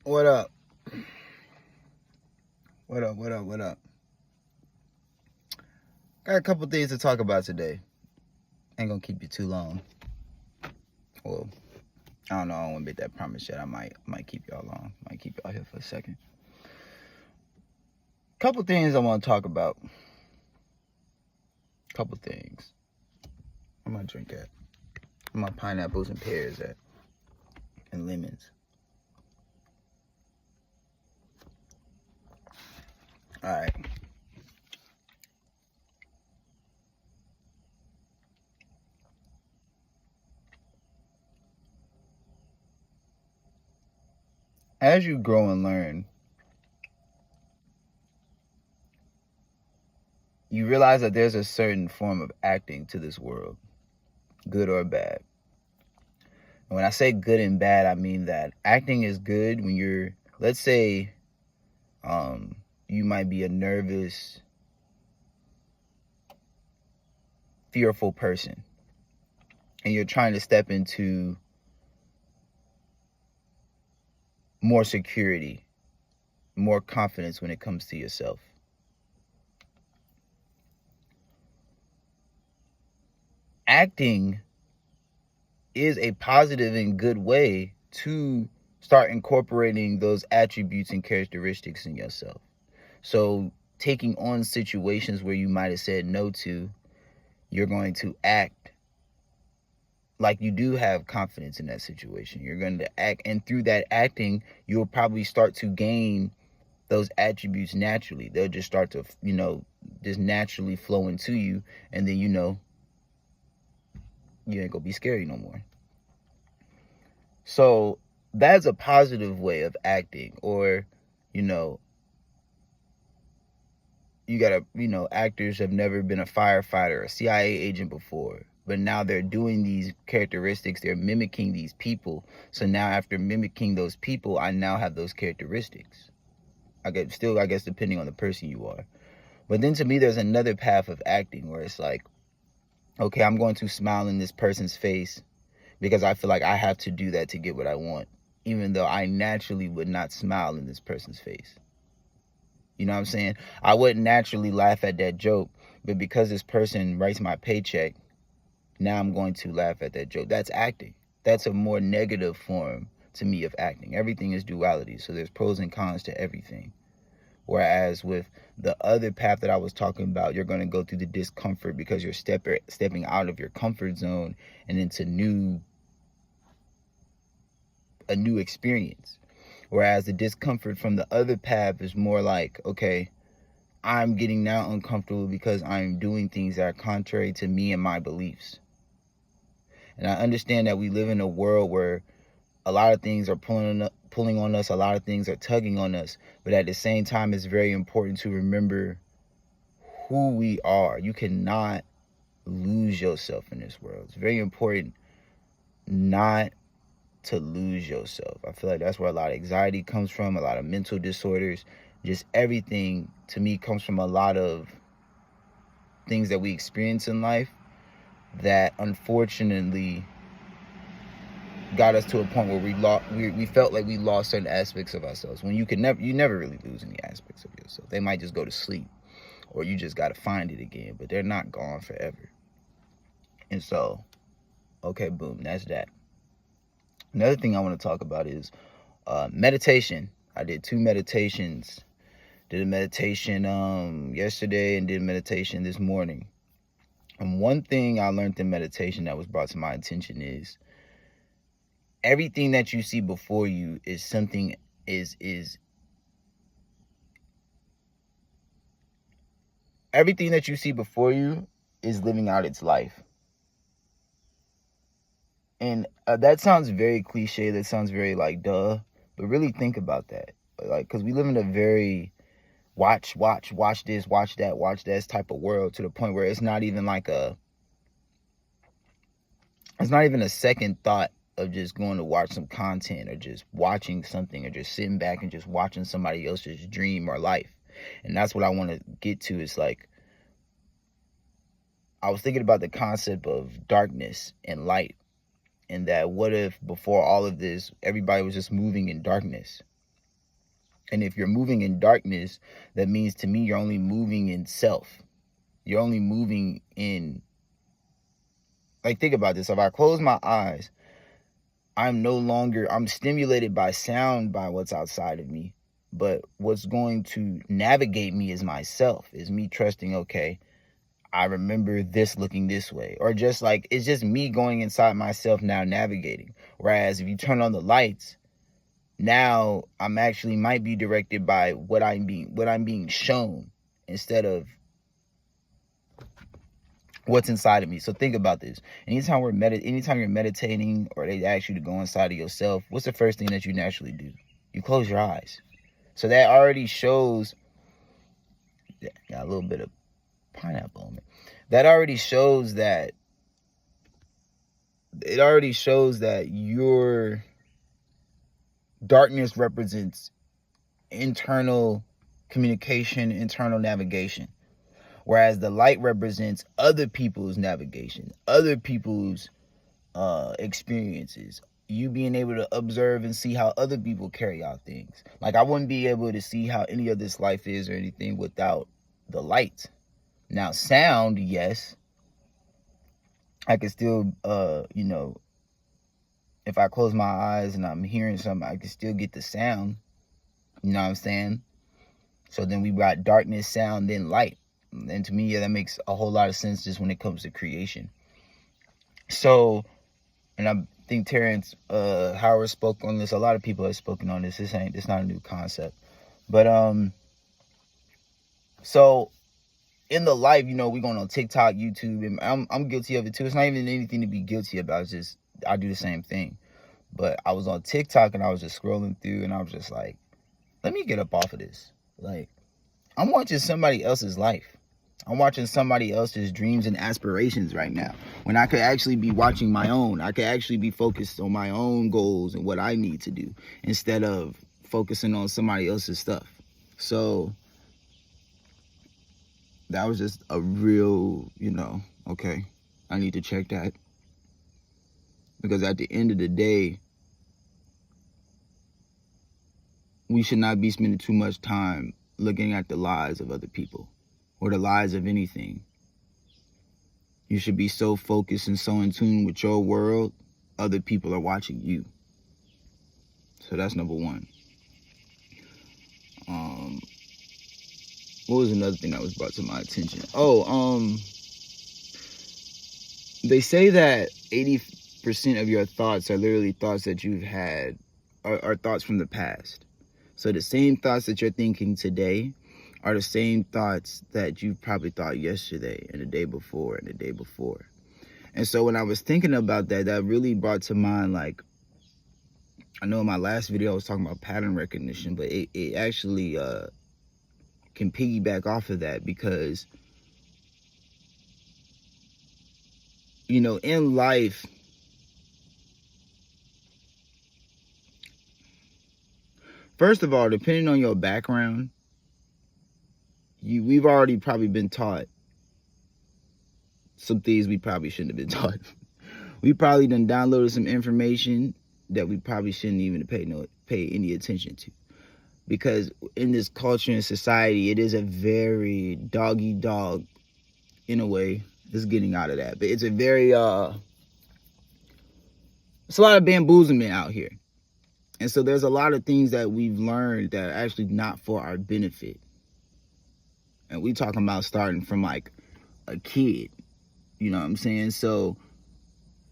What up? What up? What up? What up? Got a couple things to talk about today. Ain't gonna keep you too long. Well, I don't know. I don't want to make that promise yet. I might keep y'all long. Might keep y'all here for a second. Couple things I want to talk about. Couple things. I'm gonna drink at. My pineapples and pears at. And lemons. All right. As you grow and learn, you realize that there's a certain form of acting to this world, good or bad. And when I say good and bad, I mean that acting is good when you're, let's say, you might be a nervous, fearful person, and you're trying to step into more security, more confidence when it comes to yourself. Acting is a positive and good way to start incorporating those attributes and characteristics in yourself. So taking on situations where you might have said no to, you're going to act like you do have confidence in that situation. You're going to act, and through that acting, you'll probably start to gain those attributes naturally. They'll just start to, just naturally flow into you, and then, you ain't gonna be scary no more. So that's a positive way of acting. Or, you gotta, actors have never been a firefighter or a CIA agent before, but now they're doing these characteristics, they're mimicking these people. So now after mimicking those people, I now have those characteristics. I guess depending on the person you are. But then to me, there's another path of acting where it's like, okay, I'm going to smile in this person's face because I feel like I have to do that to get what I want, even though I naturally would not smile in this person's face. You know what I'm saying? I wouldn't naturally laugh at that joke, but because this person writes my paycheck, now I'm going to laugh at that joke. That's acting. That's a more negative form to me of acting. Everything is duality, so there's pros and cons to everything. Whereas with the other path that I was talking about, you're going to go through the discomfort because you're stepping out of your comfort zone and into a new experience. Whereas the discomfort from the other path is more like, okay, I'm getting now uncomfortable because I'm doing things that are contrary to me and my beliefs. And I understand that we live in a world where a lot of things are pulling on us, a lot of things are tugging on us, but at the same time, it's very important to remember who we are. You cannot lose yourself in this world. It's very important not to lose yourself. I feel like that's where a lot of anxiety comes from, a lot of mental disorders, just everything to me comes from a lot of things that we experience in life that unfortunately got us to a point where we felt like we lost certain aspects of ourselves. When you never really lose any aspects of yourself. They might just go to sleep, or you just got to find it again, but they're not gone forever. And so, okay, boom, that's that. Another thing I want to talk about is meditation. I did 2 meditations. Did a meditation yesterday and did a meditation this morning. And one thing I learned in meditation that was brought to my attention is everything that you see before you is something is everything that you see before you is living out its life. And that sounds very cliche. That sounds very like duh. But really think about that. Like, because we live in a very watch this, watch that type of world, to the point where it's not even a second thought of just going to watch some content or just watching something or just sitting back and just watching somebody else's dream or life. And that's what I want to get to. Is like, I was thinking about the concept of darkness and light, and that what if before all of this, everybody was just moving in darkness? And if you're moving in darkness, that means to me you're only moving in self. You're only moving in, like, think about this. If I close my eyes, I'm stimulated by sound by what's outside of me. But what's going to navigate me is myself, is me trusting, okay, I remember this looking this way. Or just like, it's just me going inside myself now navigating. Whereas if you turn on the lights, now I'm actually might be directed by what I'm being shown instead of what's inside of me. So think about this. Anytime you're meditating or they ask you to go inside of yourself, what's the first thing that you naturally do? You close your eyes. So that already shows, got a little bit of pineapple on it. That already shows that, your darkness represents internal communication, internal navigation. Whereas the light represents other people's navigation, other people's experiences. You being able to observe and see how other people carry out things. Like, I wouldn't be able to see how any of this life is or anything without the light. Now, sound, yes. I can still, if I close my eyes and I'm hearing something, I can still get the sound. You know what I'm saying? So then we got darkness, sound, then light. And to me, yeah, that makes a whole lot of sense just when it comes to creation. So, and I think Terrence Howard spoke on this. A lot of people have spoken on this. It's not a new concept. But so in the life, we going on TikTok, YouTube, and I'm guilty of it too. It's not even anything to be guilty about. It's just I do the same thing. But I was on TikTok and I was just scrolling through and I was just like, let me get up off of this. Like, I'm watching somebody else's life. I'm watching somebody else's dreams and aspirations right now, when I could actually be watching my own. I could actually be focused on my own goals and what I need to do instead of focusing on somebody else's stuff. So that was just a real, okay, I need to check that. Because at the end of the day, we should not be spending too much time looking at the lives of other people or the lives of anything. You should be so focused and so in tune with your world, other people are watching you. So that's number one. What was another thing that was brought to my attention? They say that 80% of your thoughts are literally thoughts that you've had, are thoughts from the past. So the same thoughts that you're thinking today are the same thoughts that you probably thought yesterday and the day before and the day before. And so when I was thinking about that, that really brought to mind, like, I know in my last video I was talking about pattern recognition, but it actually can piggyback off of that, because, in life, first of all, depending on your background, we've already probably been taught some things we probably shouldn't have been taught. We probably done downloaded some information that we probably shouldn't even pay any attention to. Because in this culture and society, it is a very dog-eat-dog, in a way. It's getting out of that. But it's a very, it's a lot of bamboozlement out here. And so there's a lot of things that we've learned that are actually not for our benefit. And we talking about starting from like a kid. You know what I'm saying? So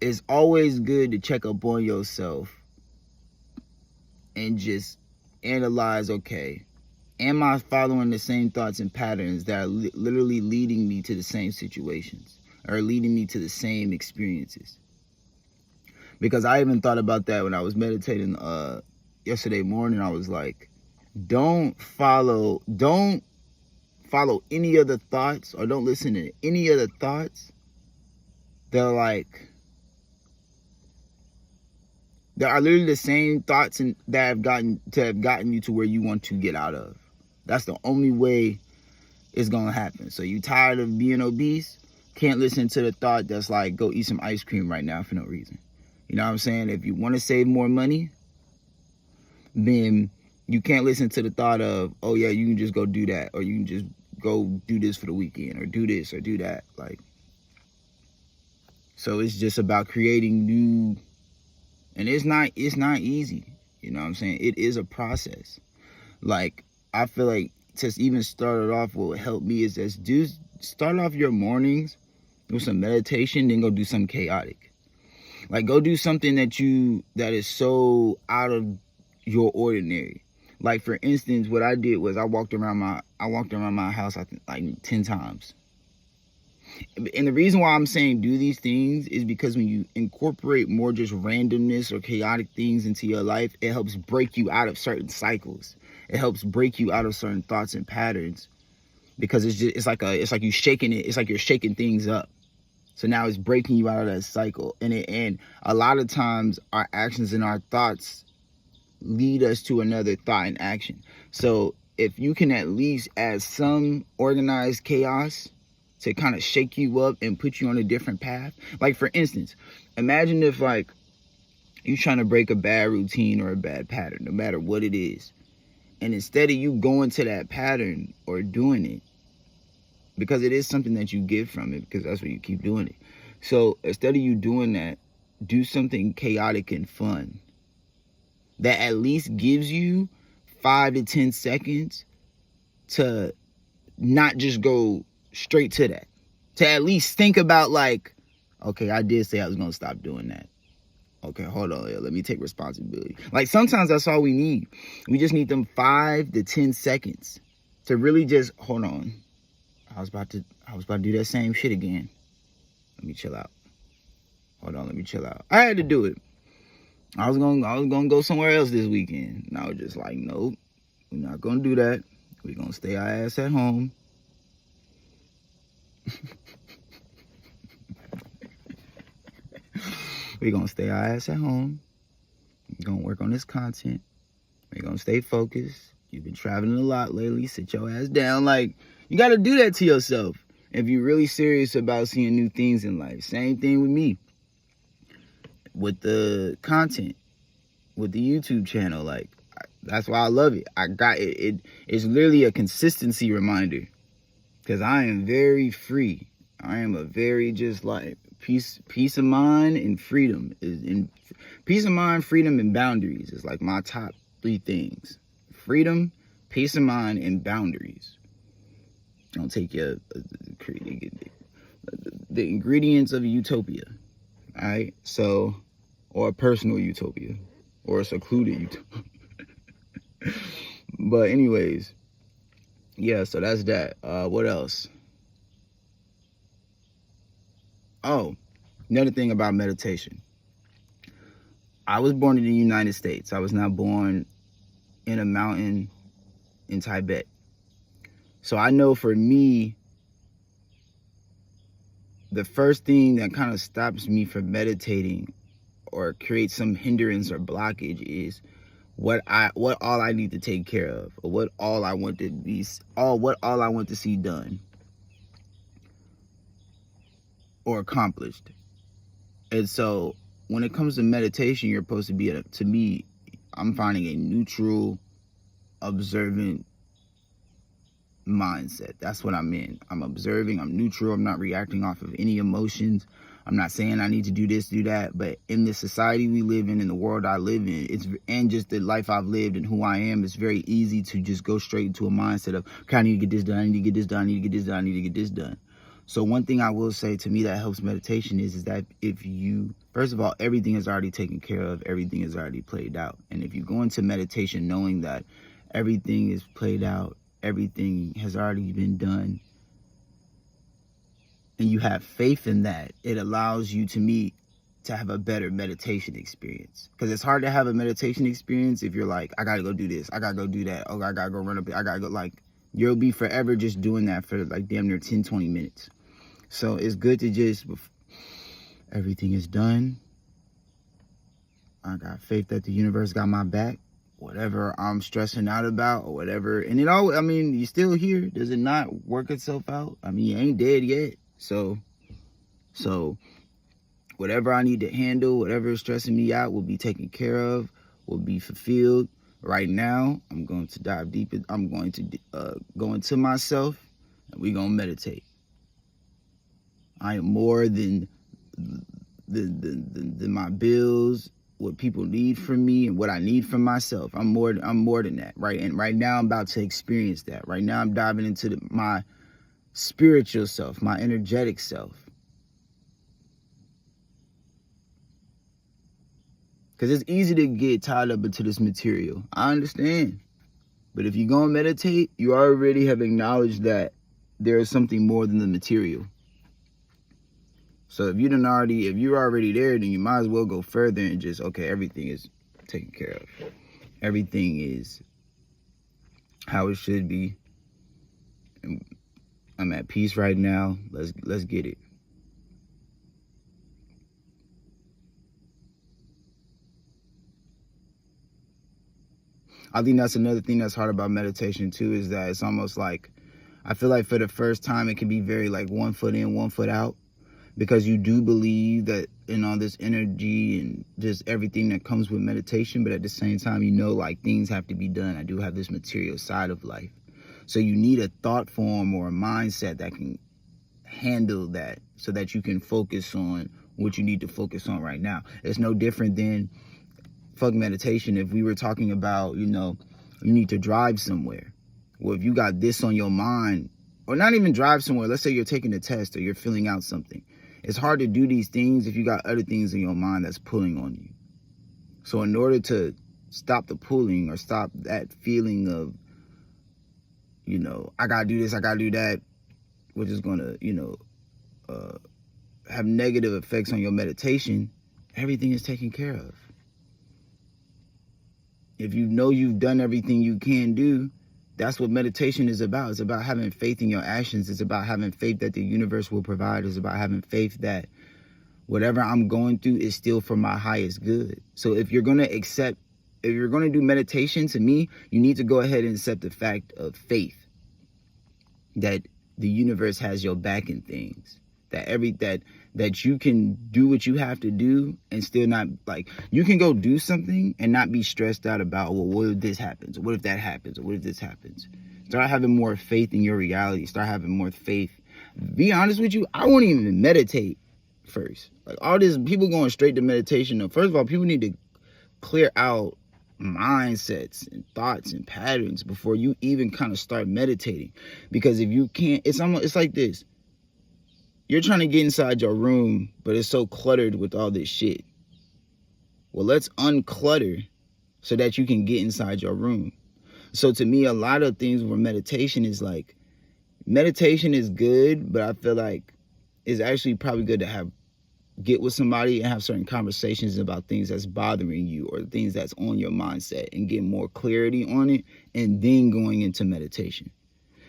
it's always good to check up on yourself and just analyze, okay, am I following the same thoughts and patterns that are literally leading me to the same situations or leading me to the same experiences? Because I even thought about that when I was meditating yesterday morning. I was like, don't follow any other thoughts, or don't listen to any other thoughts that are literally the same thoughts and that have gotten you to where you want to get out of. That's the only way it's gonna happen. So you tired of being obese? Can't listen to the thought that's like, go eat some ice cream right now for no reason. You know what I'm saying? If you want to save more money, then You can't listen to the thought of, oh yeah, you can just go do that, or you can just go do this for the weekend, or do this or do that. Like, so it's just about creating new, and it's not easy. You know what I'm saying? It is a process. Like, I feel like to even start it off, what would help me is just start off your mornings with some meditation, then go do something chaotic. Like, go do something that is so out of your ordinary. Like, for instance, what I did was I walked around my house, I think, like 10 times. And the reason why I'm saying do these things is because when you incorporate more just randomness or chaotic things into your life, it helps break you out of certain cycles. It helps break you out of certain thoughts and patterns, because it's like you shaking it. It's like you're shaking things up. So now it's breaking you out of that cycle. And a lot of times our actions and our thoughts lead us to another thought and action. So if you can at least add some organized chaos to kind of shake you up and put you on a different path. Like, for instance, imagine if, like, you're trying to break a bad routine or a bad pattern, no matter what it is. And instead of you going to that pattern or doing it, because it is something that you get from it, because that's what you keep doing it. So instead of you doing that, do something chaotic and fun that at least gives you 5 to 10 seconds to not just go straight to that. To at least think about, like, okay, I did say I was going to stop doing that. Okay, hold on, let me take responsibility. Like, sometimes that's all we need. We just need them 5 to 10 seconds to really just, hold on. I was about to do that same shit again. Let me chill out. Hold on, let me chill out. I had to do it. I was gonna go somewhere else this weekend. And I was just like, nope, we're not gonna do that. We're gonna stay our ass at home. We're gonna stay our ass at home. We're gonna work on this content. We're gonna stay focused. You've been traveling a lot lately. Sit your ass down. Like, you gotta do that to yourself if you're really serious about seeing new things in life. Same thing with me. With the content, with the YouTube channel. Like, that's why I love it. I got it. It's literally a consistency reminder, because I am very free. I am a very just like peace of mind and freedom. Peace of mind, freedom, and boundaries is like my top 3 things. Freedom, peace of mind, and boundaries. Don't take the ingredients of a utopia. All right, so, or a personal utopia, or a secluded utopia. But anyways, yeah, so that's that. What else? Oh, another thing about meditation. I was born in the United States. I was not born in a mountain in Tibet. So I know for me, the first thing that kind of stops me from meditating or creates some hindrance or blockage is what all I need to take care of, or what all I want to see done or accomplished. And so when it comes to meditation, you're supposed to be, to me, I'm finding a neutral, observant mindset. That's what I'm in. I'm observing, I'm neutral, I'm not reacting off of any emotions. I'm not saying I need to do this, do that, but in the society we live in the world I live in, and just the life I've lived and who I am, it's very easy to just go straight into a mindset of, okay, I need to get this done, I need to get this done, I need to get this done, I need to get this done. So one thing I will say to me that helps meditation is that if you, first of all, everything is already taken care of, everything is already played out. And if you go into meditation knowing that everything is played out, everything has already been done, and you have faith in that, it allows you, to me, to have a better meditation experience. Because it's hard to have a meditation experience if you're like, I gotta go do this, I gotta go do that, oh, I gotta go run up, I gotta go, like, you'll be forever just doing that for like damn near 10-20 minutes. So it's good to just, everything is done, I got faith that the universe got my back. Whatever I'm stressing out about or whatever, and it all, I mean, you're still here. Does it not work itself out? I mean, you ain't dead yet. So whatever I need to handle, whatever is stressing me out will be taken care of, will be fulfilled. Right now, I'm going to dive deep. I'm going to go into myself, and we're going to meditate. I am more than my bills, what people need from me, and what I need from myself. I'm more than that, right? And right now, I'm about to experience that. Right now, I'm diving into my spiritual self, my energetic self. Because it's easy to get tied up into this material. I understand. But if you're going to meditate, you already have acknowledged that there is something more than the material. So if you're already there, then you might as well go further and just, okay, everything is taken care of. Everything is how it should be. I'm at peace right now. Let's get it. I think that's another thing that's hard about meditation too, is that it's almost like, I feel like for the first time it can be very like 1 foot in, 1 foot out, because you do believe that in all this energy and just everything that comes with meditation, but at the same time, you know, like things have to be done. I do have this material side of life. So you need a thought form or a mindset that can handle that so that you can focus on what you need to focus on right now. It's no different than fuck meditation. If we were talking about, you know, you need to drive somewhere. Well, if you got this on your mind, or not even drive somewhere, let's say you're taking a test or you're filling out something. It's hard to do these things if you got other things in your mind that's pulling on you. So in order to stop the pulling or stop that feeling of, you know, I gotta do this, I gotta do that, which is gonna, you know, have negative effects on your meditation, everything is taken care of. If you know you've done everything you can do, that's what meditation is about. It's about having faith in your actions. It's about having faith that the universe will provide. It's about having faith that whatever I'm going through is still for my highest good. So if you're going to do meditation, to me, you need to go ahead and accept the fact of faith that the universe has your back in things. That you can do what you have to do and still not, like, you can go do something and not be stressed out about, well, what if this happens? Or what if that happens? Or what if this happens? Start having more faith in your reality. Start having more faith. Be honest with you, I won't even meditate first. Like, all this, people going straight to meditation. Now, first of all, people need to clear out mindsets and thoughts and patterns before you even kind of start meditating. Because if you can't, it's like this. You're trying to get inside your room, but it's so cluttered with all this shit. Well, let's unclutter so that you can get inside your room. So to me, a lot of things where meditation is like, meditation is good, but I feel like it's actually probably good to get with somebody and have certain conversations about things that's bothering you or things that's on your mindset and get more clarity on it, and then going into meditation.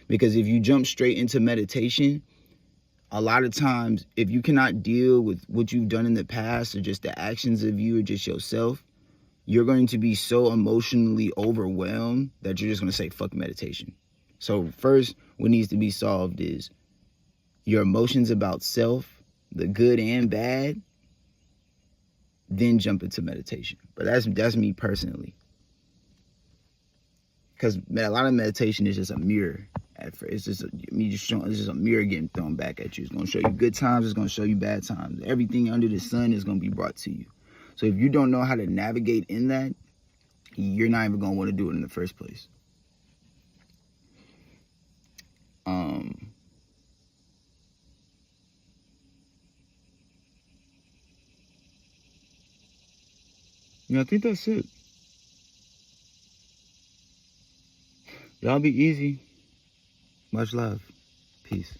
Because if you jump straight into meditation, a lot of times, if you cannot deal with what you've done in the past or just the actions of you or just yourself, you're going to be so emotionally overwhelmed that you're just going to say, fuck meditation. So first, what needs to be solved is your emotions about self, the good and bad, then jump into meditation. But that's me personally. Because a lot of meditation is just a mirror. At first, it's just a mirror getting thrown back at you. It's going to show you good times. It's going to show you bad times. Everything under the sun is going to be brought to you. So if you don't know how to navigate in that, you're not even going to want to do it in the first place. Yeah, I think that's it. Y'all be easy. Much love. Peace.